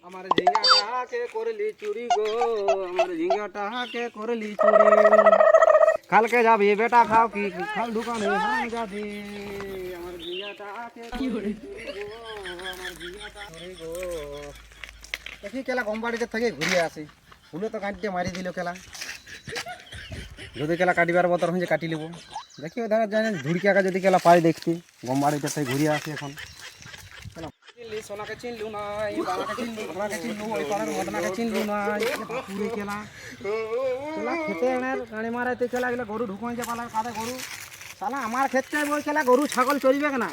আমার ঝিঙ্গাটাকে করলি চুরি গো, আমার ঝিঙ্গাটাকে করলি চুরি। কালকে যাবি বেটা খাও কি খাল দোকানে যাবি। আমার ঝিঙ্গাটাকে করলি চুরি গো, আমার ঝিঙ্গাটা চুরি গো। দেখি কেলা কোম্পানিতে থেকে ঘুরিয়ে আসি। ফুলে তো কাটিয়ে মারি দিল কেলা। যদি কেলা কাটিবার বতর হয়েছে কাটি লিব। দেখি ও ধরা জানেন ঝুড়কি আঁকা যদি কেলা পাই দেখতে গমবাড়িতে থেকে ঘুরিয়ে আসি এখন। চিনলি সোনাকে চিনলু নাই, বাবাকে চিনলু, ঘোড়াকে চিনলু, ওই পাড়ার মদনাকে চিনলু নাই। পুরে কেলা কেলা খেতে এনের গাড়ি মারাইতে কেলা গেলে গরু ঢুকুঁছে পালার কাঁধে গরু। শালা আমার ক্ষেত্রে বই কেলা গরু ছাগল চড়িবে না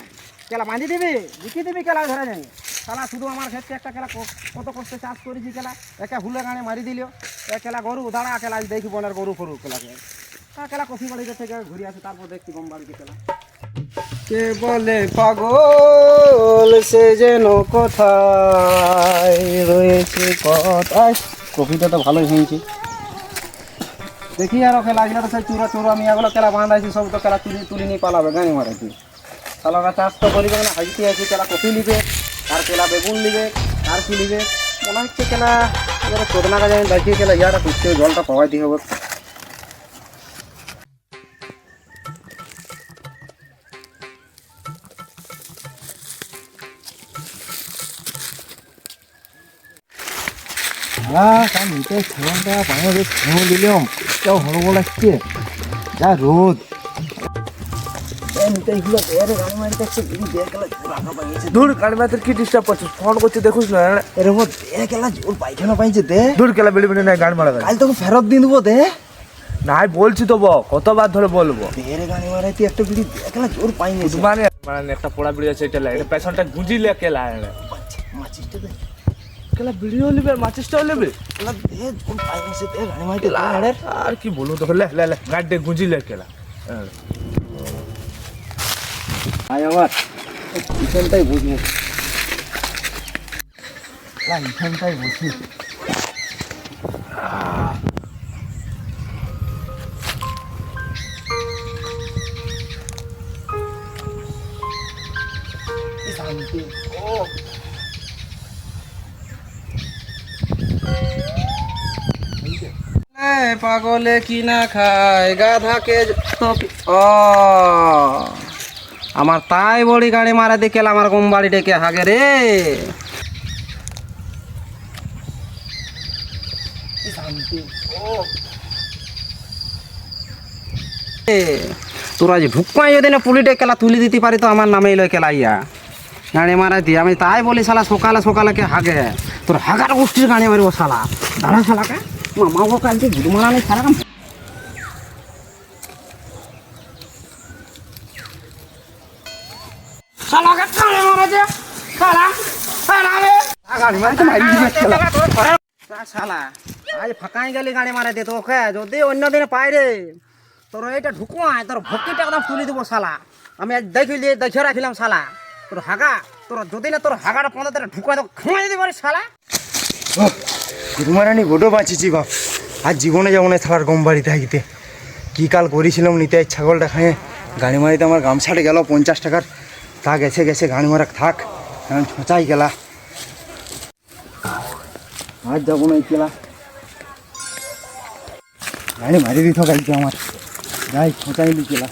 কেলা বাঁধি দিবি বিকি দিবি কেলা ধরে যাই। শালা শুধু আমার ক্ষেত্রে একটা কেলা কত কষ্ট চাষ করেছি কেলা একে হুলে গানে মারি দিল। এ কেলা গরু দাঁড়া কেলা দেখি বনের গরু ফরু কেলাকে কেলা কফি বাড়িতে থেকে ঘুরে আসে তারপর দেখছি গম বাড়িতে কেলা। কে বলে পাগল সে যেন কোথায় রয়েছে কথায়। কফিটা তো ভালোই হয়েছে। দেখি আর ওকে লাগলে তো সেই চূড়া চূড়া মিয়াগুলো কেলা বাঁধাইছি সব তো কেলা তুলি নিয়ে পালাবে গাড়ি মারাইছি। শালারা চাষ তো করিবে না হাইতে আছে কেলা কফি নিবে আর কেলা বেগুন নিবে আর কি নিবে মনে হচ্ছে কেলা এবার চোদনা কাজে আমি দেখিয়ে কেলা ইয়ারা পুষতে জলটা পাওয়াই দিয়ে হবে। দিলাম কেউ হড়বড় লাগছে যা রোদ। দূর গাড়ি মাঝে কি ডিস্টার্ব করছিস? ফোন করছে দেখুস না এর মধ্যে কেলা জোর পায়খানা পাইছে দে। দূর কেলা বেড়ে বেড়ে নাই গাড়ি মারা কাল তোকে ফেরত দিয়ে দেবো দে। নাই বলছি তো কতবার ধরে বলবো এর গাড়ি মারাইতে একটা বিড়ি কেলা জোর পাইনি মানে মানে একটা পোড়া বিড়ি আছে এটা এটা পেছনটা গুঁজিলে কেলা মাছিসটা দে কেলা বিড়িও নেবে মাচিসটাও নেবে কেলা দে জোর পাইনি সে দে গাড়ি মারাইতে আর কি বলবো তোকে লে লে লে গাড়ি দিয়ে গুঁজিলে কেলা আয় আবার এখানটাই বুঝবো এখানটাই বুঝি। পাগলে কি না খায় গাধাকে ও আমার তাই বড়ি গাড়ি মারা দেখে আমার গম বাড়ি ডেকে হাগে রে। তোরা যে ঢুকাই যদি না পুলিটে কেলা তুলি দিতে পারি তো আমার নামে এলো কেলা ইয়া গাড়ি মারাই দিয়ে আমি তাই বলি শালা সকালে সকালে কে হাগে তোর হাগার গোষ্ঠীর গাড়ি মারিব শালা দাঁড়া শালাকে মামা গো কালকে ঘুরু মারা নেই সারা শালাকে গাড়ি মারাছে শালা শালা গাড়ি মারিতে মারি দিবে শালা আজ ফাঁকাই গেলি গাড়ি মারা দে তোকে যদি অন্য দিনে পাই রে তোর এইটা ঢুকুয়ায় তোর ভক্তিটা একদম তুলে দেবো শালা। আমি আজ দেখে রাখিলাম শালা তোর হাগা তোর যদি না তোর হাগাটা পনেরো তারা ঢুকায় তো খামাই দিতে পারিস শালা। ঘুরমারানি গোটো বাঁচিছি বাপ আর জীবনে যাবো না থাকার গম বাড়িতে থাকিতে কী কাল করেছিলাম নিতে ছাগলটা খাইয়ে গাড়ি মারিতে আমার গামছাটে গেল 50 টাকার তা গেছে গেছে গাড়ি মারা থাক এখন ছোঁচাই গেলা আর যাবো না গেলা গাড়ি মারি দিত গাড়িতে আমার যাই ছোঁচাই গেলা।